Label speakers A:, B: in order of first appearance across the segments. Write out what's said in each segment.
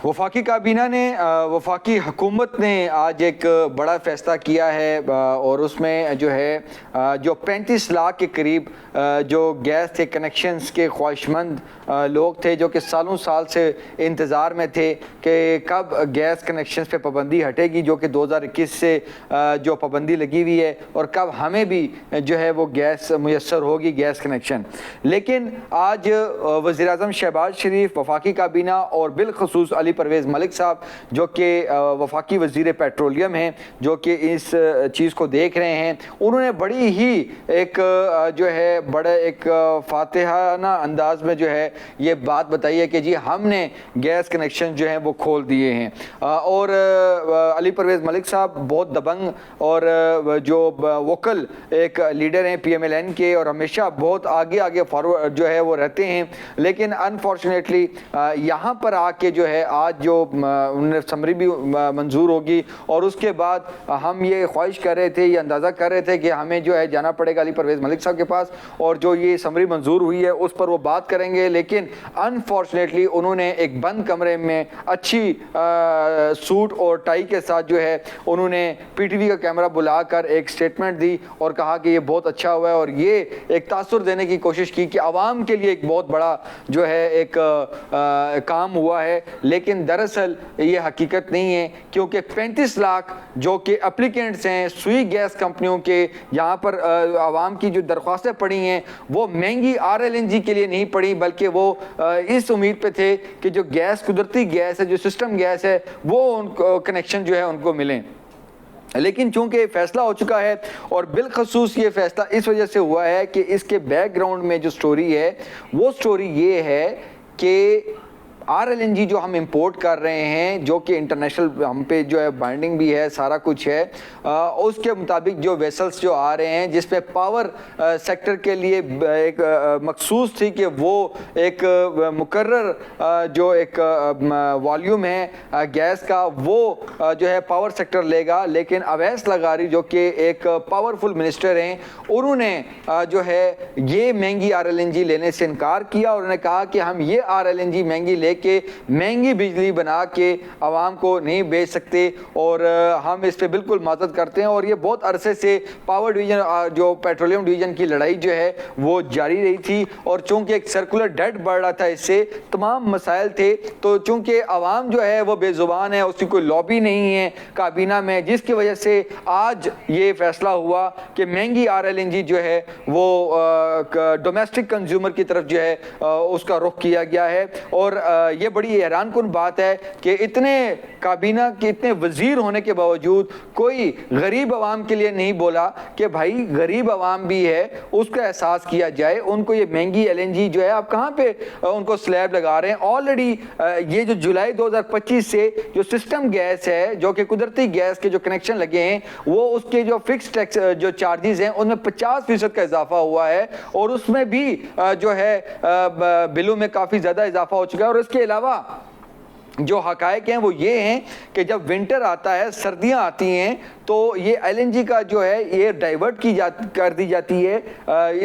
A: وفاقی کابینہ نے وفاقی حکومت نے آج ایک بڑا فیصلہ کیا ہے اور اس میں جو ہے جو 35 لاکھ کے قریب جو گیس کے کنیکشنز کے خواہشمند لوگ تھے جو کہ سالوں سال سے انتظار میں تھے کہ کب گیس کنیکشنز پہ پابندی ہٹے گی، جو کہ 2021 سے جو پابندی لگی ہوئی ہے، اور کب ہمیں بھی جو ہے وہ گیس میسر ہوگی، گیس کنیکشن۔ لیکن آج وزیر اعظم شہباز شریف، وفاقی کابینہ اور بالخصوص علی پرویز ملک صاحب جو کہ وفاقی وزیر پیٹرولیم ہیں، جو کہ اس چیز کو دیکھ رہے ہیں، انہوں نے بڑی ہی ایک جو ہے بڑے ایک فاتحانہ انداز میں جو ہے یہ بات بتائی ہے کہ جی ہم نے گیس کنیکشن جو ہیں وہ کھول دیے ہیں۔ اور علی پرویز ملک صاحب بہت دبنگ اور جو ووکل ایک لیڈر ہیں پی ایم ایل این کے، اور ہمیشہ بہت آگے فارورڈ جو ہے وہ رہتے ہیں، لیکن انفارچونیٹلی یہاں پر آ کے جو ہے آج جو انہیں سمری بھی منظور ہوگی، اور اس کے بعد ہم یہ خواہش کر رہے تھے، یہ اندازہ کر رہے تھے کہ ہمیں جو ہے جانا پڑے گا علی پرویز ملک صاحب کے پاس، اور جو یہ سمری منظور ہوئی ہے اس پر وہ بات کریں گے، لیکن انفارچونیٹلی انہوں نے ایک بند کمرے میں اچھی سوٹ اور ٹائی کے ساتھ جو ہے انہوں نے پی ٹی وی کا کیمرہ بلا کر ایک سٹیٹمنٹ دی اور کہا کہ یہ بہت اچھا ہوا ہے، اور یہ ایک تاثر دینے کی کوشش کی کہ عوام کے لیے ایک بہت بڑا جو ہے ایک کام ہوا ہے، لیکن دراصل یہ حقیقت نہیں ہے، کیونکہ 35 لاکھ جو کہ اپلیکینٹس ہیں سوئی گیس کمپنیوں کے، یہاں پر عوام کی جو درخواستیں پڑی ہیں وہ مہنگی آر ایل این جی کے لیے نہیں پڑی، بلکہ وہ اس امید پہ تھے کہ جو گیس قدرتی گیس ہے، جو سسٹم گیس ہے، وہ ان کو کنیکشن جو ہے ان کو ملیں۔ لیکن چونکہ فیصلہ ہو چکا ہے، اور بالخصوص یہ فیصلہ اس وجہ سے ہوا ہے کہ اس کے بیک گراؤنڈ میں جو سٹوری ہے وہ سٹوری یہ ہے کہ آر ایل این جی جو ہم امپورٹ کر رہے ہیں، جو کہ انٹرنیشنل ہم پہ جو ہے بائنڈنگ بھی ہے، سارا کچھ ہے، اس کے مطابق جو ویسلز جو آ رہے ہیں جس پہ پاور سیکٹر کے لیے ایک مخصوص تھی کہ وہ ایک مقرر جو ایک والیوم ہے گیس کا وہ جو ہے پاور سیکٹر لے گا، لیکن اویس لغاری جو کہ ایک پاورفل منسٹر ہیں، انہوں نے جو ہے یہ مہنگی آر ایل این جی لینے سے انکار کیا، اور انہوں نے کہا کہ ہم یہ آر ایل این جی مہنگی لے کے مہنگی بجلی بنا کے عوام کو نہیں بیچ سکتے، اور ہم اس پہ بالکل معذرت کرتے ہیں۔ اور یہ بہت عرصے سے پاور ڈویژن جو پیٹرولیم ڈویژن کی لڑائی جو ہے وہ جاری رہی تھی، اور چونکہ ایک سرکولر ڈیٹ بڑھ رہا تھا، اس سے تمام مسائل تھے، تو چونکہ عوام جو ہے وہ بے زبان ہے، اس کی کوئی لابی نہیں ہے کابینہ میں، جس کی وجہ سے آج یہ فیصلہ ہوا کہ مہنگی آر ایل این جی جو ہے وہ ڈومیسٹک کنزیومر کی طرف جو ہے اس کا رخ کیا گیا ہے۔ اور یہ بڑی حیران کن بات ہے کہ اتنے کابینہ کے اتنے وزیر ہونے کے باوجود کوئی غریب عوام کے لیے نہیں بولا کہ بھائی غریب عوام بھی ہے، اس کا احساس کیا جائے، ان کو یہ مہنگی ایل این جی جو ہے آپ کہاں پہ ان کو سلیب لگا رہے ہیں۔ آلریڈی یہ جو جولائی 2025 سے جو سسٹم گیس ہے، جو کہ قدرتی گیس کے جو کنیکشن لگے ہیں، وہ اس کے جو فکس ٹیکس جو چارجز ہیں ان میں 50% کا اضافہ ہوا ہے، اور اس میں بھی جو ہے بلوں میں کافی زیادہ اضافہ ہو چکا ہے۔ اور اس کے علاوہ جو حقائق ہیں وہ یہ ہیں کہ جب ونٹر آتا ہے، سردیاں آتی ہیں، تو یہ ایل این جی کا جو ہے یہ ڈائیورٹ کر دی جاتی ہے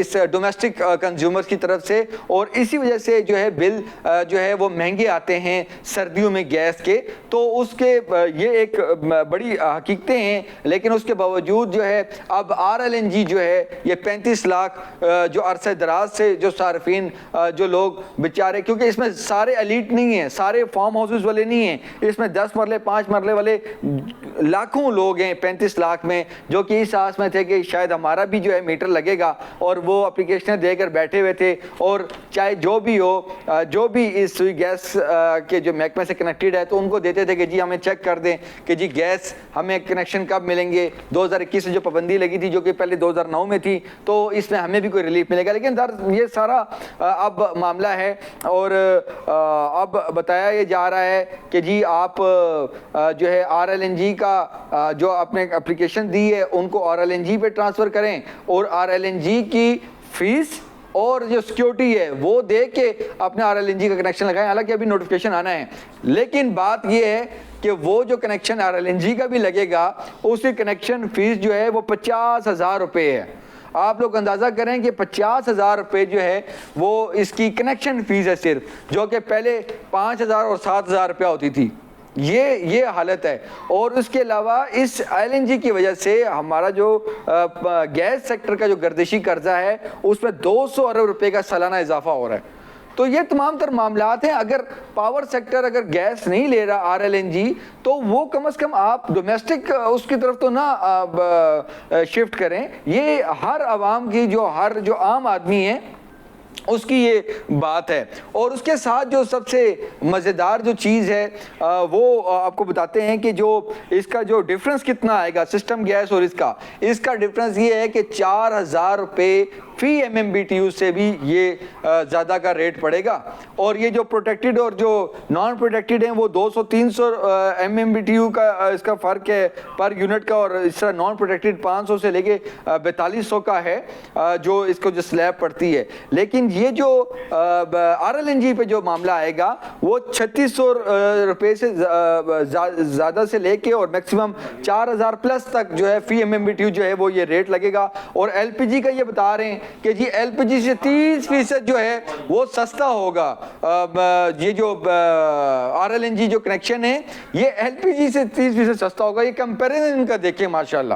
A: اس ڈومیسٹک کنزیومرز کی طرف سے، اور اسی وجہ سے جو ہے بل جو ہے وہ مہنگے آتے ہیں سردیوں میں گیس کے۔ تو اس کے یہ ایک بڑی حقیقتیں ہیں، لیکن اس کے باوجود جو ہے اب آر ایل این جی جو ہے یہ 35 لاکھ جو عرصہ دراز سے جو صارفین جو لوگ بیچارے، کیونکہ اس میں سارے ایلیٹ نہیں ہیں، سارے فارم ہاؤسز والے نہیں ہیں، اس میں 10 مرلے 5 مرلے والے لاکھوں لوگ ہیں 35 لاکھ میں، جو کہ اس آس میں تھے کہ شاید ہمارا بھی جو ہے میٹر لگے گا، اور وہ اپلیکیشنیں دے کر بیٹھے ہوئے تھے، اور چاہے جو بھی ہو، جو بھی اس سوئی گیس کے جو محکمے سے کنیکٹڈ ہے تو ان کو دیتے تھے کہ جی ہمیں چیک کر دیں کہ جی گیس ہمیں کنیکشن کب ملیں گے، 2021 سے جو پابندی لگی تھی جو کہ پہلے 2009 میں تھی، تو اس میں ہمیں بھی کوئی ریلیف ملے گا، لیکن یہ سارا اب معاملہ ہے۔ اور اب بتایا یہ جا رہا ہے کہ جی آپ جو ہے آر ایل این جی کا جو آپ نے اپلیکیشن دی ہے ان کو آر ایل این جی پہ ٹرانسفر کریں، اور آر ایل این جی کی فیس اور جو سیکیورٹی ہے وہ دے کے اپنے آر ایل این جی کا کنیکشن لگائیں۔ حالانکہ ابھی نوٹیفیکیشن آنا ہے، لیکن بات یہ ہے کہ وہ جو connection R L N G کا بھی لگے گا، اس کی کنیکشن فیس جو ہے وہ 50,000 روپے ہے۔ آپ لوگ اندازہ کریں کہ 50,000 روپے جو ہے وہ اس کی کنیکشن فیس ہے صرف, جو کہ پہلے 5,000 اور 7,000 روپیہ ہوتی تھی. یہ حالت ہے. اور اس کے علاوہ اس ایل این جی کی وجہ سے ہمارا جو گیس سیکٹر کا جو گردشی قرضہ ہے اس میں 200 ارب روپے کا سالانہ اضافہ ہو رہا ہے. تو یہ تمام تر معاملات ہیں. اگر پاور سیکٹر اگر گیس نہیں لے رہا آر ایل این جی, تو وہ کم از کم آپ ڈومیسٹک اس کی طرف تو نہ شفٹ کریں. یہ ہر عوام کی جو عام آدمی ہے اس کی یہ بات ہے. اور اس کے ساتھ جو سب سے مزیدار جو چیز ہے وہ آپ کو بتاتے ہیں کہ جو اس کا جو ڈفرنس کتنا آئے گا سسٹم گیس اور اس کا ڈفرنس یہ ہے کہ 4,000 روپے فی M M B T U سے بھی یہ زیادہ کا ریٹ پڑے گا. اور یہ جو پروٹیکٹڈ اور جو نان پروٹیکٹڈ ہیں وہ 200-300 M M B T U کا اس کا فرق ہے پر یونٹ کا, اور اس طرح نان پروٹیکٹڈ 500 سے لے کے 4200 کا ہے جو اس کو جو سلیب پڑتی ہے. لیکن یہ جو آر ایل این جی پہ جو معاملہ آئے گا وہ 3600 روپے سے زیادہ سے لے کے اور میکسیمم 4,000 پلس تک جو ہے فی M M B T U جو ہے وہ یہ ریٹ لگے گا. اور ایل پی جی کا یہ بتا رہے ہیں کہ جی ایل پی جی سے 30% جو ہے وہ سستا ہوگا. یہ جو آر ایل این جی جو کنیکشن ہے یہ ایل پی جی سے 30% سستا ہوگا. یہ کمپیریزن ان کا دیکھیں ماشاءاللہ.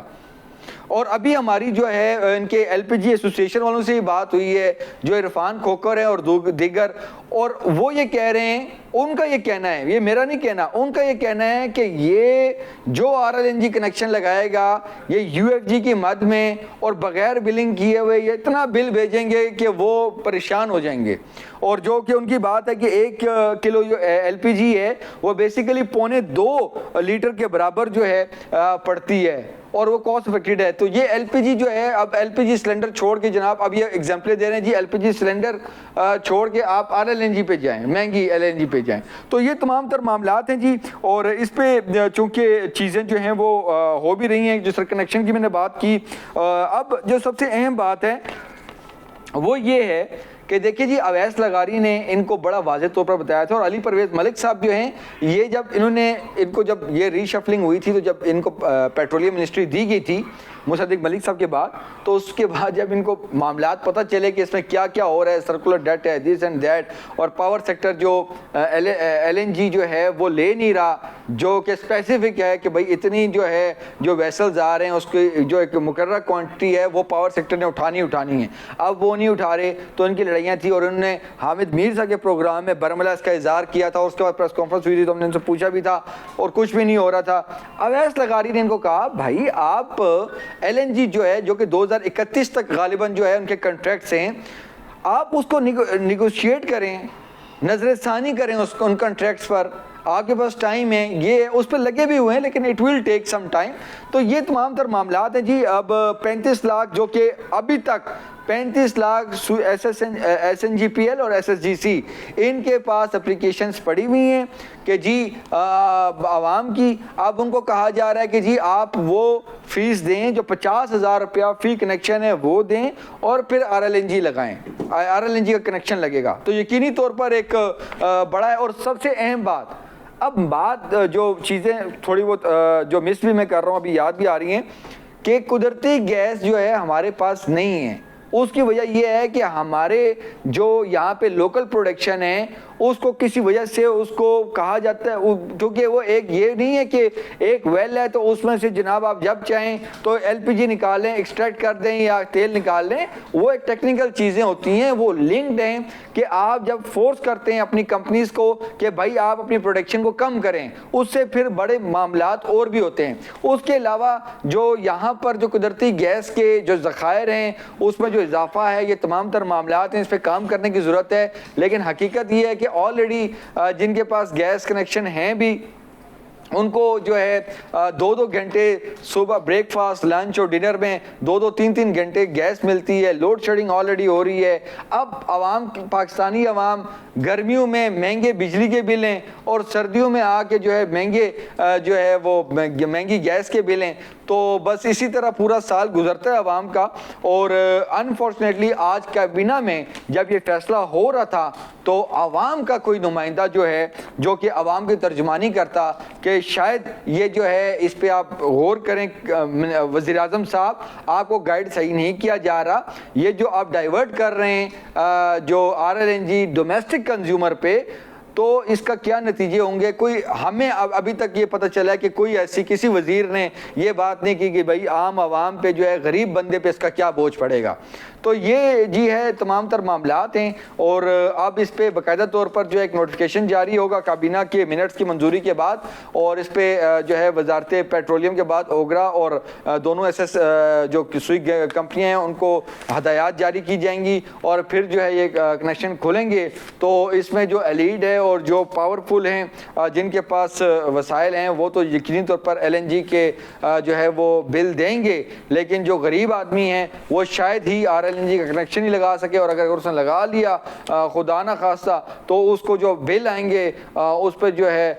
A: اور ابھی ہماری جو ہے ان کے ایل پی جی ایسوسی ایشن والوں سے ہی بات ہوئی ہے جو عرفان کھوکر ہیں اور دیگر, اور وہ یہ کہہ رہے ہیں, ان کا یہ کہنا ہے, یہ میرا نہیں کہنا, ان کا یہ کہنا ہے کہ یہ جو R L N G connection لگائے گا یہ یو ایف جی کی مد میں اور بغیر بلنگ کیے ہوئے یہ اتنا بل بھیجیں گے کہ وہ پریشان ہو جائیں گے. اور جو کہ ان کی بات ہے کہ 1 کلو جو ایل پی جی ہے وہ بیسیکلی 1.25 لیٹر کے برابر جو ہے پڑتی ہے اور وہ کاسٹ افیکٹڈ ہے. تو یہ ایل پی جی جو ہے, اب ایل پی جی سلنڈر چھوڑ کے جناب اب یہ ایگزامپلیں دے رہے ہیں G L P G cylinder چھوڑ کے آپ آر ایل این جی پہ جائیں, مہنگی ایل این جی پہ جائیں. تو یہ تمام تر معاملات ہیں جی. اور اس پہ چونکہ چیزیں جو ہیں وہ ہو بھی رہی ہیں, جو سر کنیکشن کی میں نے بات کی. اب جو سب سے اہم بات ہے وہ یہ ہے کہ دیکھیے جی اویس لغاری نے ان کو بڑا واضح طور پر بتایا تھا, اور علی پرویز ملک صاحب جو ہیں یہ جب ان کو جب یہ ری شفلنگ ہوئی تھی تو جب ان کو پیٹرولیم منسٹری دی گئی تھی مصدق ملک صاحب کے بعد, تو اس کے بعد جب ان کو معاملات پتہ چلے کہ اس میں کیا کیا ہو رہا ہے, سرکولر ڈیٹ ہے, دس اینڈ دیٹ, اور پاور سیکٹر جو ایل این جی جو ہے وہ لے نہیں رہا, جو کہ اسپیسیفک ہے کہ بھائی اتنی جو ہے جو ویسلز آ رہے ہیں اس کی جو ایک مقررہ کوانٹٹی ہے وہ پاور سیکٹر نے اٹھانی ہے. اب وہ نہیں اٹھا رہے تو ان کی لڑائیاں تھی, اور انہوں نے حامد مرزا کے پروگرام میں برملا اس کا اظہار کیا تھا. اس کے بعد پریس کانفرنس ہوئی تھی تو ہم نے ان سے پوچھا بھی تھا اور کچھ بھی نہیں ہو رہا تھا. اویس لغاری نے ان کو کہا بھائی آپ ایل این جی جو ہے جو کہ 2031 تک غالباً جو ہے ان کے کنٹریکٹس ہیں, آپ اس کو نیگوشیٹ کریں, نظر ثانی کریں ان کنٹریکٹس پر, آپ کے پاس ٹائم ہے, یہ اس پہ لگے بھی ہوئے ہیں لیکن it will take some time. تو یہ تمام تر معاملات ہیں جی. اب 35 لاکھ جو کہ ابھی تک 35 lakh S N G P L اور ایس ایس جی سی ان کے پاس اپلیکیشنز پڑی ہوئی ہیں کہ جی عوام کی. اب ان کو کہا جا رہا ہے کہ جی آپ وہ فیس دیں جو 50,000 روپیہ فی کنیکشن ہے وہ دیں اور پھر آر ایل این جی لگائیں, آر ایل این جی کا کنیکشن لگے گا. تو یقینی طور پر ایک بڑا ہے. اور سب سے اہم بات جو چیزیں تھوڑی بہت جو مس بھی میں کر رہا ہوں ابھی یاد بھی آ رہی ہیں کہ قدرتی گیس جو ہے ہمارے پاس نہیں ہے. اس کی وجہ یہ ہے کہ ہمارے جو یہاں پہ لوکل پروڈکشن ہے اس کو کسی وجہ سے اس کو کہا جاتا ہے, کیونکہ وہ ایک یہ نہیں ہے کہ ایک ویل ہے تو اس میں سے جناب آپ جب چاہیں تو ایل پی جی نکالیں, ایکسٹریکٹ کر دیں یا تیل نکال لیں. وہ ایک ٹیکنیکل چیزیں ہوتی ہیں, وہ لنکڈ ہیں کہ آپ جب فورس کرتے ہیں اپنی کمپنیز کو کہ بھائی آپ اپنی پروڈکشن کو کم کریں, اس سے پھر بڑے معاملات اور بھی ہوتے ہیں. اس کے علاوہ جو یہاں پر جو قدرتی گیس کے جو ذخائر ہیں اس میں جو اضافہ ہے, یہ تمام تر معاملات ہیں, اس پہ کام کرنے کی ضرورت ہے. لیکن حقیقت یہ ہے کہ آلریڈی جن کے پاس گیس کنیکشن ہیں بھی ان کو جو ہے 2-2 گھنٹے صبح بریک فاسٹ, لنچ اور ڈنر میں 2-3 گھنٹے گیس ملتی ہے. لوڈ شیڈنگ آلریڈی ہو رہی ہے. اب پاکستانی عوام گرمیوں میں مہنگے بجلی کے بل ہیں اور سردیوں میں آ کے جو ہے مہنگے جو ہے وہ مہنگی گیس کے بل ہیں. تو بس اسی طرح پورا سال گزرتا ہے عوام کا. اور انفارچونیٹلی آج کابینہ میں جب یہ فیصلہ ہو رہا تھا تو عوام کا کوئی نمائندہ جو ہے جو کہ عوام کی ترجمانی کرتا کہ شاید یہ جو ہے اس پہ آپ غور کریں وزیر اعظم صاحب, آپ کو گائیڈ صحیح نہیں کیا جا رہا, یہ جو آپ ڈائیورٹ کر رہے ہیں جو RLNG ڈومیسٹک کنزیومر پہ, تو اس کا کیا نتیجے ہوں گے. کوئی ہمیں ابھی تک یہ پتہ چلا ہے کہ کوئی ایسی کسی وزیر نے یہ بات نہیں کی کہ بھائی عام عوام پہ جو ہے غریب بندے پہ اس کا کیا بوجھ پڑے گا. تو یہ جی ہے تمام تر معاملات ہیں, اور اب اس پہ باقاعدہ طور پر جو ایک نوٹیفیکیشن جاری ہوگا کابینہ کے منٹس کی منظوری کے بعد, اور اس پہ جو ہے وزارت پیٹرولیم کے بعد اوگرا اور دونوں ایس جو سوئی کمپنیاں ہیں ان کو ہدایات جاری کی جائیں گی, اور پھر جو ہے یہ کنیکشن کھولیں گے. تو اس میں جو ایلیڈ ہے اور جو پاورفل ہیں جن کے پاس وسائل ہیں وہ تو یقینی طور پر LNG کے جو ہے وہ بل دیں گے, لیکن جو غریب آدمی ہیں وہ شاید ہی RLNG کا کنیکشن ہی لگا سکے, اور اگر اس نے لگا لیا خدا نہ خواستہ تو اس کو جو بل آئیں گے اس پہ جو ہے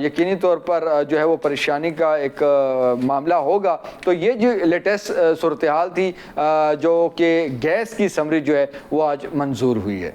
A: یقینی طور پر جو ہے وہ پریشانی کا ایک معاملہ ہوگا. تو یہ جو لیٹسٹ صورتحال تھی جو کہ گیس کی سمری جو ہے وہ آج منظور ہوئی ہے.